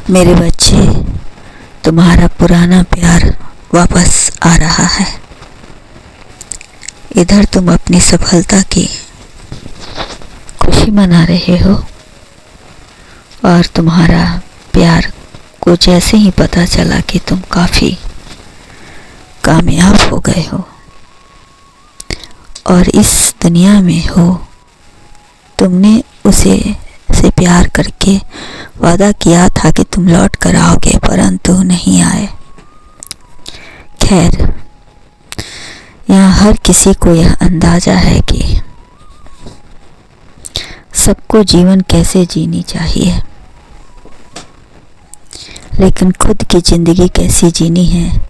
मेरे बच्चे, तुम्हारा पुराना प्यार वापस आ रहा है। इधर तुम अपनी सफलता की खुशी मना रहे हो और तुम्हारा प्यार को जैसे ही पता चला कि तुम काफ़ी कामयाब हो गए हो और इस दुनिया में हो, तुमने उसे से प्यार करके वादा किया था कि तुम लौट कर आओगे, परंतु नहीं आए। खैर, यहाँ हर किसी को यह अंदाजा है कि सबको जीवन कैसे जीनी चाहिए, लेकिन खुद की जिंदगी कैसी जीनी है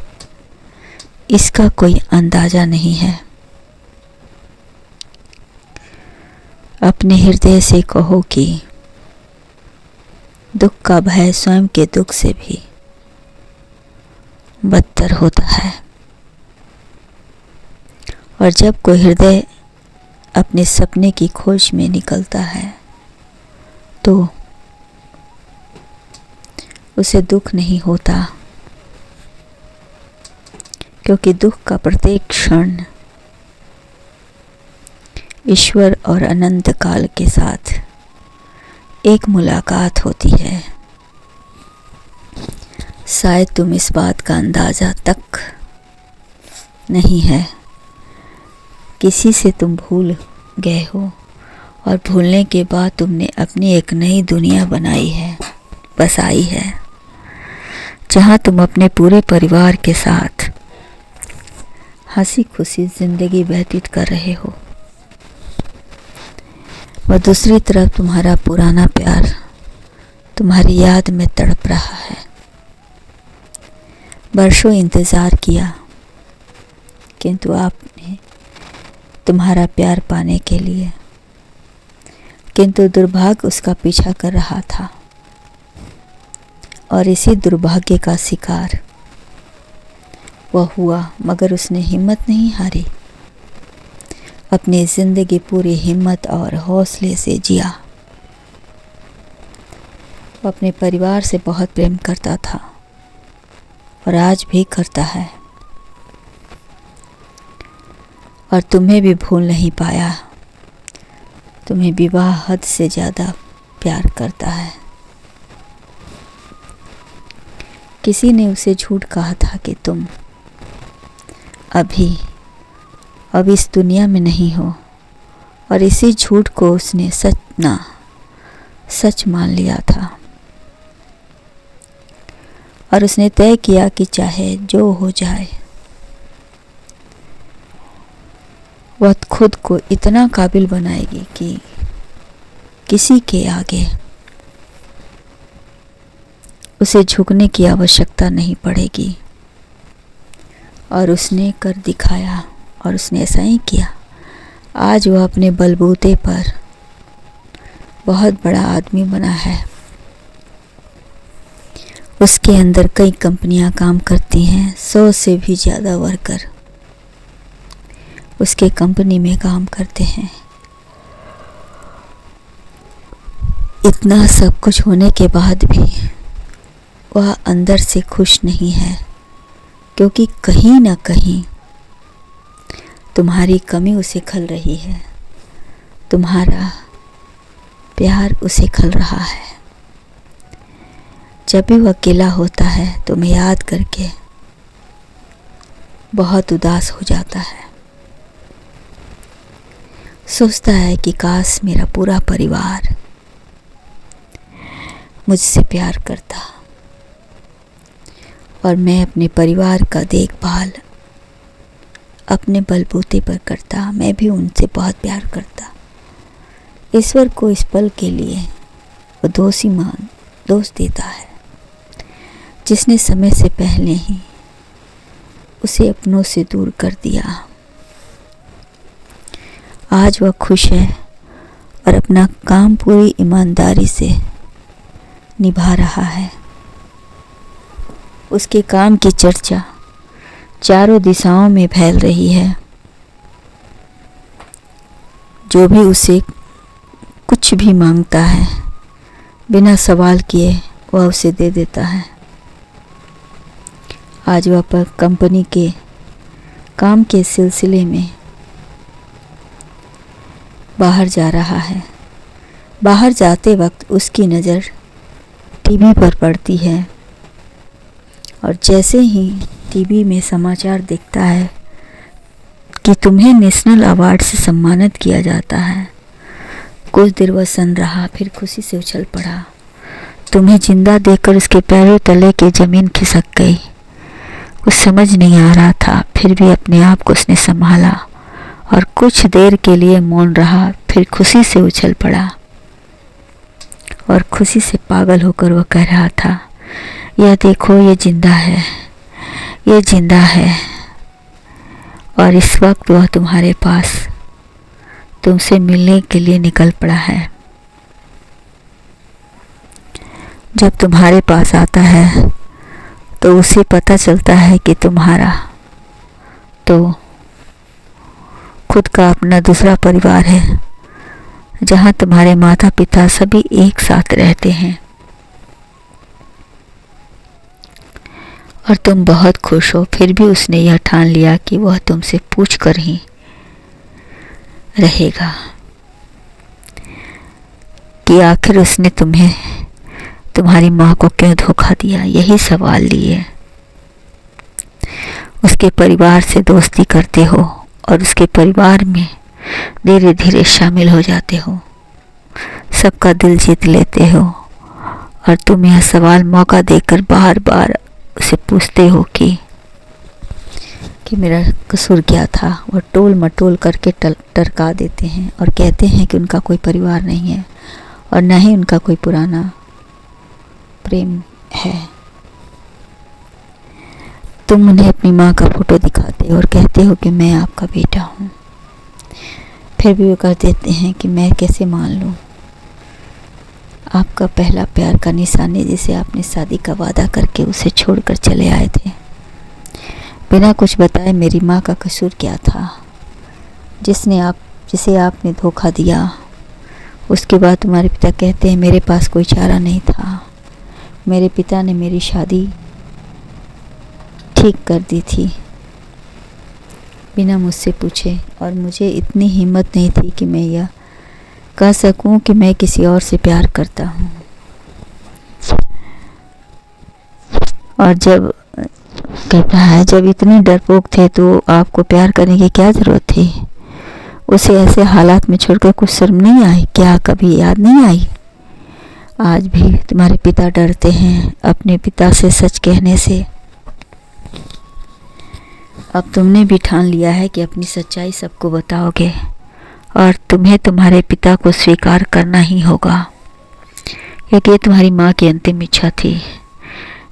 इसका कोई अंदाजा नहीं है। अपने हृदय से कहो कि दुख का भय स्वयं के दुख से भी बदतर होता है, और जब कोई हृदय अपने सपने की खोज में निकलता है तो उसे दुख नहीं होता, क्योंकि दुख का प्रत्येक क्षण ईश्वर और अनंत काल के साथ एक मुलाकात होती है। शायद तुम इस बात का अंदाज़ा तक नहीं है, किसी से तुम भूल गए हो और भूलने के बाद तुमने अपनी एक नई दुनिया बसाई है, जहाँ तुम अपने पूरे परिवार के साथ हंसी खुशी जिंदगी व्यतीत कर रहे हो। और दूसरी तरफ तुम्हारा पुराना प्यार तुम्हारी याद में तड़प रहा है। वर्षों इंतज़ार किया, किंतु आपने तुम्हारा प्यार पाने के लिए, किंतु दुर्भाग्य उसका पीछा कर रहा था, और इसी दुर्भाग्य का शिकार वह हुआ, मगर उसने हिम्मत नहीं हारी। अपनी ज़िंदगी पूरी हिम्मत और हौसले से जिया। वो अपने परिवार से बहुत प्रेम करता था और आज भी करता है, और तुम्हें भी भूल नहीं पाया। तुम्हें विवाह हद से ज़्यादा प्यार करता है। किसी ने उसे झूठ कहा था कि तुम अब इस दुनिया में नहीं हो, और इसी झूठ को उसने सच मान लिया था, और उसने तय किया कि चाहे जो हो जाए, वह खुद को इतना काबिल बनाएगी कि किसी के आगे उसे झुकने की आवश्यकता नहीं पड़ेगी। और उसने कर दिखाया, और उसने ऐसा ही किया। आज वह अपने बलबूते पर बहुत बड़ा आदमी बना है। उसके अंदर कई कंपनियां काम करती हैं, 100 से भी ज़्यादा वर्कर उसके कंपनी में काम करते हैं। इतना सब कुछ होने के बाद भी वह अंदर से खुश नहीं है, क्योंकि कहीं ना कहीं तुम्हारी कमी उसे खल रही है, तुम्हारा प्यार उसे खल रहा है। जब भी वह अकेला होता है तुम्हें याद करके बहुत उदास हो जाता है। सोचता है कि काश मेरा पूरा परिवार मुझसे प्यार करता और मैं अपने परिवार का देखभाल अपने बलबूते पर करता। मैं भी उनसे बहुत प्यार करता। ईश्वर को इस पल के लिए वो दोष देता है, जिसने समय से पहले ही उसे अपनों से दूर कर दिया। आज वह खुश है और अपना काम पूरी ईमानदारी से निभा रहा है। उसके काम की चर्चा चारों दिशाओं में फैल रही है। जो भी उसे कुछ भी मांगता है, बिना सवाल किए वह उसे दे देता है। आज वह कंपनी के काम के सिलसिले में बाहर जा रहा है। बाहर जाते वक्त उसकी नज़र टीवी पर पड़ती है और जैसे ही टीवी में समाचार देखता है कि तुम्हें नेशनल अवार्ड से सम्मानित किया जाता है, कुछ देर वह सन रहा, फिर खुशी से उछल पड़ा। तुम्हें जिंदा देखकर उसके पैरों तले की ज़मीन खिसक गई। कुछ समझ नहीं आ रहा था, फिर भी अपने आप को उसने संभाला और कुछ देर के लिए मौन रहा, फिर खुशी से उछल पड़ा और खुशी से पागल होकर वह कह रहा था, यह देखो, ये जिंदा है, ये जिंदा है। और इस वक्त वह तुम्हारे पास तुमसे मिलने के लिए निकल पड़ा है। जब तुम्हारे पास आता है तो उसे पता चलता है कि तुम्हारा तो खुद का अपना दूसरा परिवार है, जहाँ तुम्हारे माता पिता सभी एक साथ रहते हैं और तुम बहुत खुश हो। फिर भी उसने यह ठान लिया कि वह तुमसे पूछ कर ही रहेगा कि आखिर उसने तुम्हें, तुम्हारी माँ को क्यों धोखा दिया। यही सवाल लिए उसके परिवार से दोस्ती करते हो और उसके परिवार में धीरे धीरे शामिल हो जाते हो, सबका दिल जीत लेते हो और तुम यह सवाल मौका देकर बार बार उसे पूछते हो कि मेरा कसूर क्या था। वह टोल मटोल करके टरका देते हैं और कहते हैं कि उनका कोई परिवार नहीं है और न ही उनका कोई पुराना प्रेम है। तुम उन्हें अपनी माँ का फोटो दिखाते हो और कहते हो कि मैं आपका बेटा हूँ, फिर भी वो कह देते हैं कि मैं कैसे मान लूँ। आपका पहला प्यार का निशानी, जिसे आपने शादी का वादा करके उसे छोड़कर चले आए थे, बिना कुछ बताए मेरी माँ का कसूर क्या था जिसे आपने धोखा दिया। उसके बाद तुम्हारे पिता कहते हैं मेरे पास कोई चारा नहीं था, मेरे पिता ने मेरी शादी ठीक कर दी थी बिना मुझसे पूछे, और मुझे इतनी हिम्मत नहीं थी कि मैं यह कह सकूं कि मैं किसी और से प्यार करता हूं। और जब कहता है जब इतने डरपोक थे तो आपको प्यार करने की क्या ज़रूरत थी। उसे ऐसे हालात में छोड़कर कुछ शर्म नहीं आई क्या, कभी याद नहीं आई। आज भी तुम्हारे पिता डरते हैं अपने पिता से सच कहने से। अब तुमने भी ठान लिया है कि अपनी सच्चाई सबको बताओगे और तुम्हें तुम्हारे पिता को स्वीकार करना ही होगा, क्योंकि ये तुम्हारी माँ की अंतिम इच्छा थी।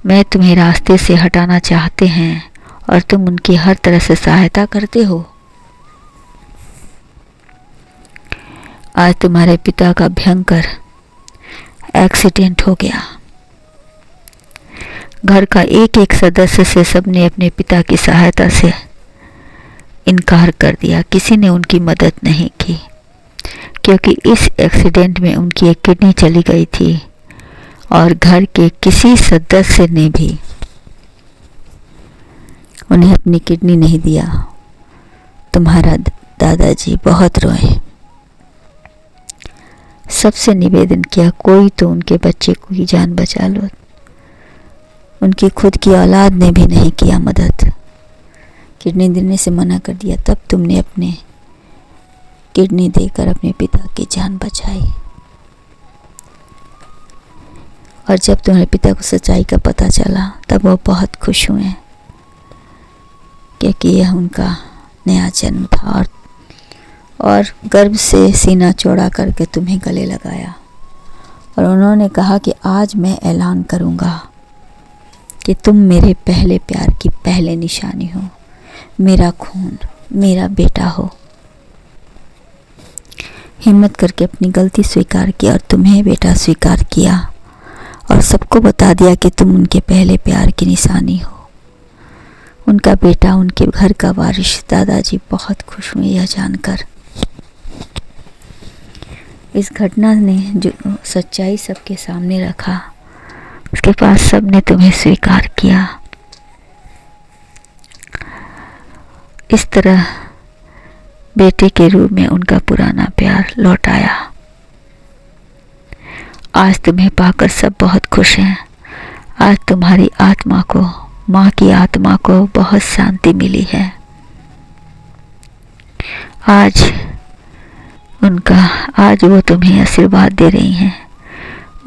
मैं तुम्हें रास्ते से हटाना चाहते हैं और तुम उनकी हर तरह से सहायता करते हो। आज तुम्हारे पिता का भयंकर एक्सीडेंट हो गया। घर का एक एक सदस्य से सबने अपने पिता की सहायता से इनकार कर दिया। किसी ने उनकी मदद नहीं की, क्योंकि इस एक्सीडेंट में उनकी एक किडनी चली गई थी और घर के किसी सदस्य ने भी उन्हें अपनी किडनी नहीं दिया। तुम्हारा दादाजी बहुत रोए, सबसे निवेदन किया कोई तो उनके बच्चे को ही जान बचा लो। उनकी खुद की औलाद ने भी नहीं किया मदद, किडनी देने से मना कर दिया। तब तुमने अपने किडनी देकर अपने पिता की जान बचाई। और जब तुम्हारे पिता को सच्चाई का पता चला तब वो बहुत खुश हुए, क्योंकि यह उनका नया जन्म था। और गर्व से सीना चौड़ा करके तुम्हें गले लगाया और उन्होंने कहा कि आज मैं ऐलान करूँगा कि तुम मेरे पहले प्यार की पहले निशानी हो, मेरा खून, मेरा बेटा हो। हिम्मत करके अपनी गलती स्वीकार की और तुम्हें बेटा स्वीकार किया और सबको बता दिया कि तुम उनके पहले प्यार की निशानी हो, उनका बेटा, उनके घर का वारिस। दादाजी बहुत खुश हुए यह जानकर। इस घटना ने जो सच्चाई सबके सामने रखा, उसके बाद सबने तुम्हें स्वीकार किया। इस तरह बेटे के रूप में उनका पुराना प्यार लौट आया। आज तुम्हें पाकर सब बहुत खुश हैं। आज तुम्हारी आत्मा को, माँ की आत्मा को बहुत शांति मिली है। आज वो तुम्हें आशीर्वाद दे रही हैं।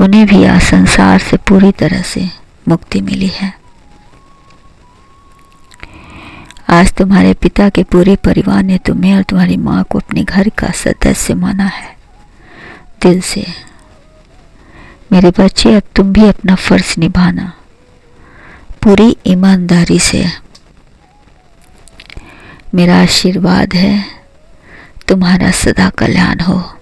उन्हें भी आज संसार से पूरी तरह से मुक्ति मिली है। आज तुम्हारे पिता के पूरे परिवार ने तुम्हें और तुम्हारी माँ को अपने घर का सदस्य माना है। दिल से मेरे बच्चे, अब तुम भी अपना फर्ज निभाना पूरी ईमानदारी से। मेरा आशीर्वाद है, तुम्हारा सदा कल्याण हो।